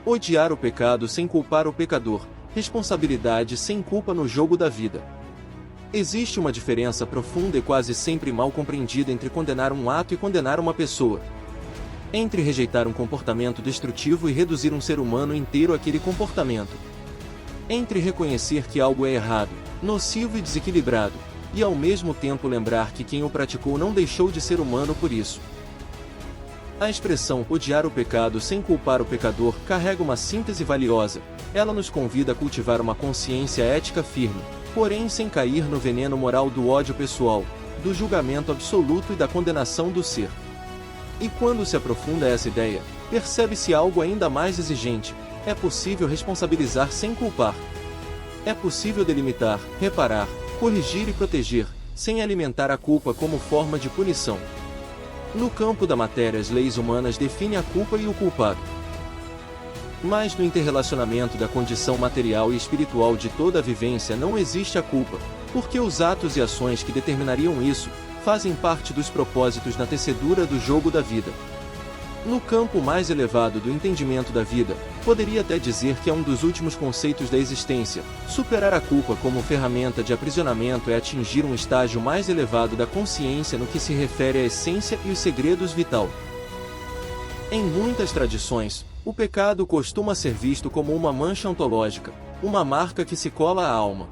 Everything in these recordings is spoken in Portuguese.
Odiar o pecado sem culpar o pecador. Responsabilidade sem culpa no jogo da vida. Existe uma diferença profunda e quase sempre mal compreendida entre condenar um ato e condenar uma pessoa. Entre rejeitar um comportamento destrutivo e reduzir um ser humano inteiro àquele comportamento. Entre reconhecer que algo é errado, nocivo e desequilibrado, e ao mesmo tempo lembrar que quem o praticou não deixou de ser humano por isso. A expressão odiar o pecado sem culpar o pecador carrega uma síntese valiosa. Ela nos convida a cultivar uma consciência ética firme, porém sem cair no veneno moral do ódio pessoal, do julgamento absoluto e da condenação do ser. E quando se aprofunda essa ideia, percebe-se algo ainda mais exigente: é possível responsabilizar sem culpar. É possível delimitar, reparar, corrigir e proteger, sem alimentar a culpa como forma de punição. No campo da matéria, as leis humanas definem a culpa e o culpado. Mas no interrelacionamento da condição material e espiritual de toda a vivência não existe a culpa, porque os atos e ações que determinariam isso fazem parte dos propósitos na tecedura do jogo da vida. No campo mais elevado do entendimento da vida, poderia até dizer que é um dos últimos conceitos da existência. Superar a culpa como ferramenta de aprisionamento é atingir um estágio mais elevado da consciência no que se refere à essência e os segredos vital. Em muitas tradições, o pecado costuma ser visto como uma mancha ontológica, uma marca que se cola à alma.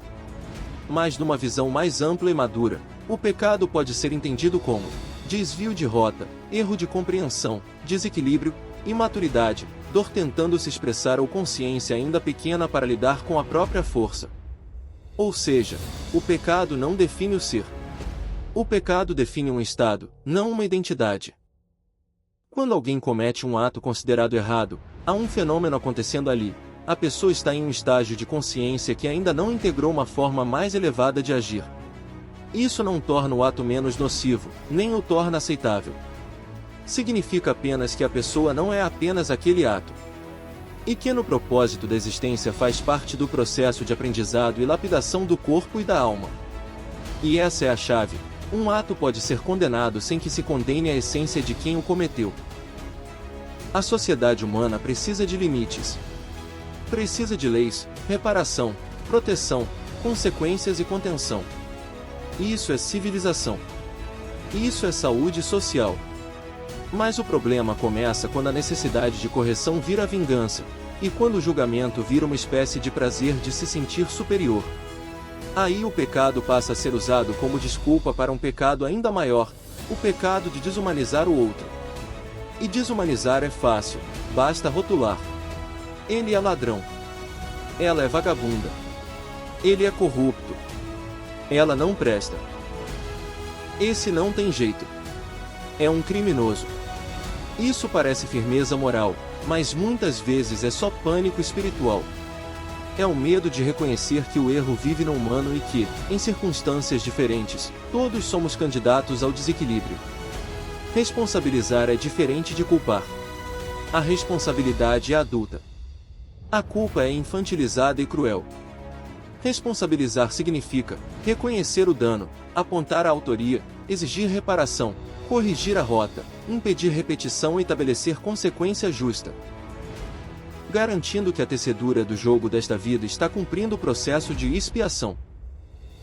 Mas numa visão mais ampla e madura, o pecado pode ser entendido como desvio de rota, erro de compreensão, desequilíbrio, imaturidade, dor tentando se expressar ou consciência ainda pequena para lidar com a própria força. Ou seja, o pecado não define o ser. O pecado define um estado, não uma identidade. Quando alguém comete um ato considerado errado, há um fenômeno acontecendo ali. A pessoa está em um estágio de consciência que ainda não integrou uma forma mais elevada de agir. Isso não torna o ato menos nocivo, nem o torna aceitável. Significa apenas que a pessoa não é apenas aquele ato. E que no propósito da existência faz parte do processo de aprendizado e lapidação do corpo e da alma. E essa é a chave: um ato pode ser condenado sem que se condene a essência de quem o cometeu. A sociedade humana precisa de limites. Precisa de leis, reparação, proteção, consequências e contenção. Isso é civilização. Isso é saúde social. Mas o problema começa quando a necessidade de correção vira vingança, e quando o julgamento vira uma espécie de prazer de se sentir superior. Aí o pecado passa a ser usado como desculpa para um pecado ainda maior, o pecado de desumanizar o outro. E desumanizar é fácil, basta rotular. Ele é ladrão. Ela é vagabunda. Ele é corrupto. Ela não presta. Esse não tem jeito. É um criminoso. Isso parece firmeza moral, mas muitas vezes é só pânico espiritual. É o medo de reconhecer que o erro vive no humano e que, em circunstâncias diferentes, todos somos candidatos ao desequilíbrio. Responsabilizar é diferente de culpar. A responsabilidade é adulta. A culpa é infantilizada e cruel. Responsabilizar significa reconhecer o dano, apontar a autoria, exigir reparação, corrigir a rota, impedir repetição e estabelecer consequência justa, garantindo que a tecedura do jogo desta vida está cumprindo o processo de expiação.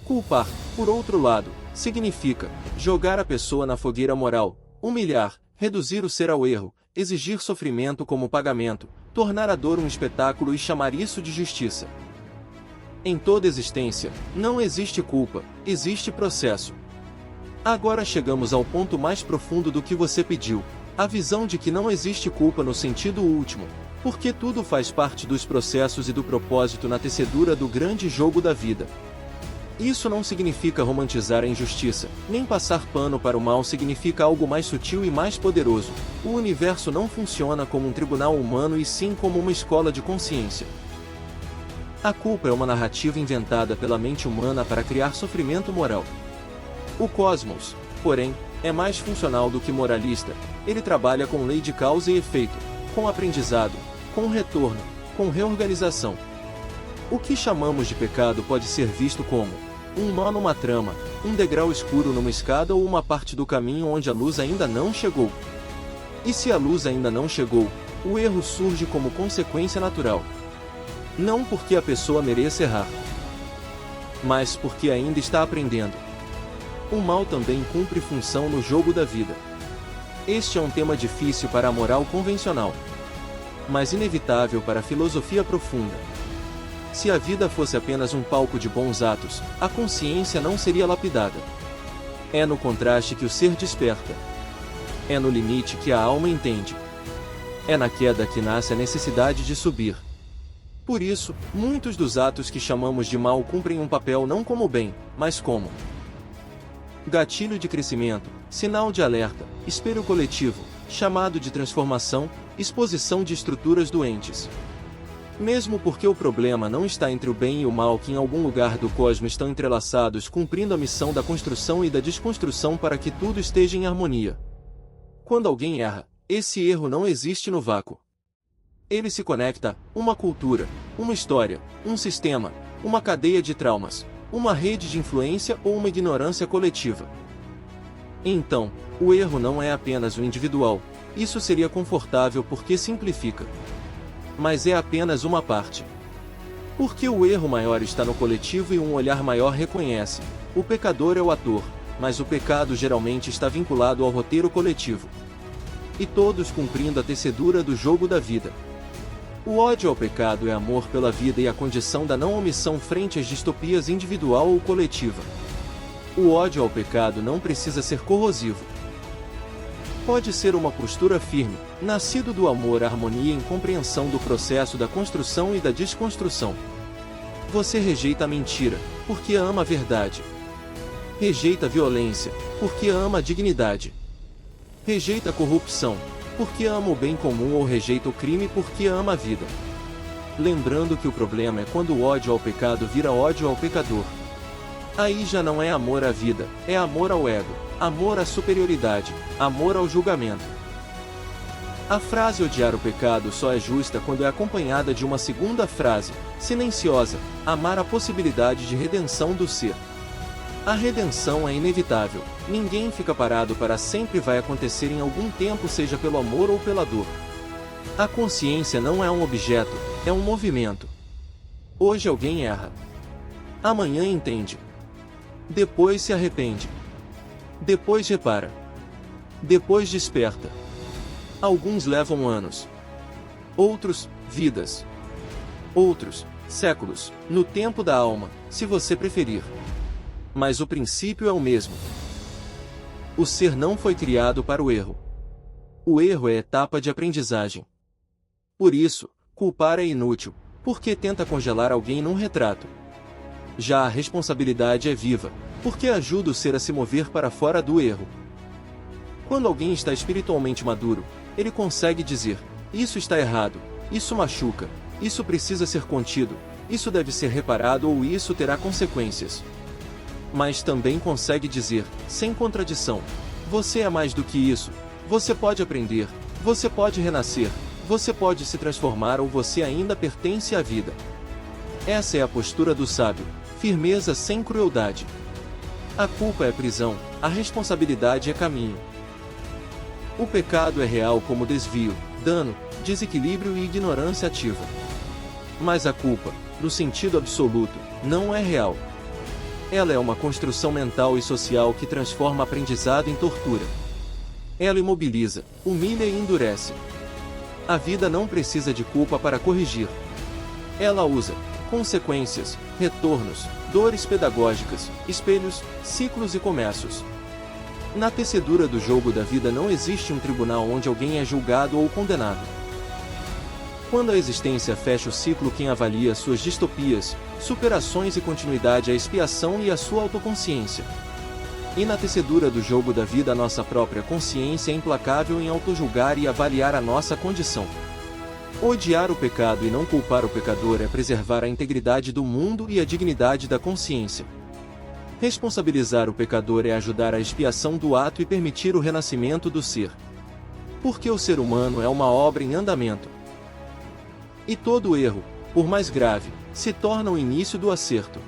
Culpar, por outro lado, significa jogar a pessoa na fogueira moral, humilhar, reduzir o ser ao erro, exigir sofrimento como pagamento, tornar a dor um espetáculo e chamar isso de justiça. Em toda existência, não existe culpa, existe processo. Agora chegamos ao ponto mais profundo do que você pediu, a visão de que não existe culpa no sentido último, porque tudo faz parte dos processos e do propósito na tecedura do grande jogo da vida. Isso não significa romantizar a injustiça, nem passar pano para o mal significa algo mais sutil e mais poderoso. O universo não funciona como um tribunal humano e sim como uma escola de consciência. A culpa é uma narrativa inventada pela mente humana para criar sofrimento moral. O cosmos, porém, é mais funcional do que moralista. Ele trabalha com lei de causa e efeito, com aprendizado, com retorno, com reorganização. O que chamamos de pecado pode ser visto como um nó numa trama, um degrau escuro numa escada ou uma parte do caminho onde a luz ainda não chegou. E se a luz ainda não chegou, O erro surge como consequência natural. Não porque a pessoa mereça errar, mas porque ainda está aprendendo. O mal também cumpre função no jogo da vida. Este é um tema difícil para a moral convencional, mas inevitável para a filosofia profunda. Se a vida fosse apenas um palco de bons atos, a consciência não seria lapidada. É no contraste que o ser desperta. É no limite que a alma entende. É na queda que nasce a necessidade de subir. Por isso, muitos dos atos que chamamos de mal cumprem um papel não como bem, mas como gatilho de crescimento, sinal de alerta, espelho coletivo, chamado de transformação, exposição de estruturas doentes. Mesmo porque o problema não está entre o bem e o mal que em algum lugar do cosmos estão entrelaçados cumprindo a missão da construção e da desconstrução para que tudo esteja em harmonia. Quando alguém erra, esse erro não existe no vácuo. Ele se conecta a uma cultura, uma história, um sistema, uma cadeia de traumas, uma rede de influência ou uma ignorância coletiva. Então, o erro não é apenas o individual, isso seria confortável porque simplifica. Mas é apenas uma parte. Porque o erro maior está no coletivo e um olhar maior reconhece: o pecador é o ator, mas o pecado geralmente está vinculado ao roteiro coletivo. E todos cumprindo a tecedura do jogo da vida. O ódio ao pecado é amor pela vida e a condição da não omissão frente às distopias individual ou coletiva. O ódio ao pecado não precisa ser corrosivo. Pode ser uma postura firme, nascido do amor à harmonia em compreensão do processo da construção e da desconstrução. Você rejeita a mentira, porque ama a verdade. Rejeita a violência, porque ama a dignidade. Rejeita a corrupção, porque ama o bem comum, ou rejeita o crime porque ama a vida. Lembrando que o problema é quando o ódio ao pecado vira ódio ao pecador. Aí já não é amor à vida, é amor ao ego, amor à superioridade, amor ao julgamento. A frase odiar o pecado só é justa quando é acompanhada de uma segunda frase, silenciosa: amar a possibilidade de redenção do ser. A redenção é inevitável, ninguém fica parado para sempre, vai acontecer em algum tempo, seja pelo amor ou pela dor. A consciência não é um objeto, é um movimento. Hoje alguém erra. Amanhã entende. Depois se arrepende. Depois repara. Depois desperta. Alguns levam anos. Outros, vidas. Outros, séculos, no tempo da alma, se você preferir. Mas o princípio é o mesmo. O ser não foi criado para o erro. O erro é etapa de aprendizagem. Por isso, culpar é inútil, porque tenta congelar alguém num retrato. Já a responsabilidade é viva, porque ajuda o ser a se mover para fora do erro. Quando alguém está espiritualmente maduro, ele consegue dizer: isso está errado, isso machuca, isso precisa ser contido, isso deve ser reparado ou isso terá consequências. Mas também consegue dizer, sem contradição: você é mais do que isso, você pode aprender, você pode renascer, você pode se transformar ou você ainda pertence à vida. Essa é a postura do sábio, firmeza sem crueldade. A culpa é prisão, a responsabilidade é caminho. O pecado é real como desvio, dano, desequilíbrio e ignorância ativa. Mas a culpa, no sentido absoluto, não é real. Ela é uma construção mental e social que transforma aprendizado em tortura. Ela imobiliza, humilha e endurece. A vida não precisa de culpa para corrigir. Ela usa consequências, retornos, dores pedagógicas, espelhos, ciclos e começos. Na tecedura do jogo da vida não existe um tribunal onde alguém é julgado ou condenado. Quando a existência fecha o ciclo, quem avalia suas distopias, superações e continuidade é a expiação e a sua autoconsciência. E na tecedura do jogo da vida a nossa própria consciência é implacável em autojulgar e avaliar a nossa condição. Odiar o pecado e não culpar o pecador é preservar a integridade do mundo e a dignidade da consciência. Responsabilizar o pecador é ajudar a expiação do ato e permitir o renascimento do ser. Porque o ser humano é uma obra em andamento. E todo erro, por mais grave, se torna o início do acerto.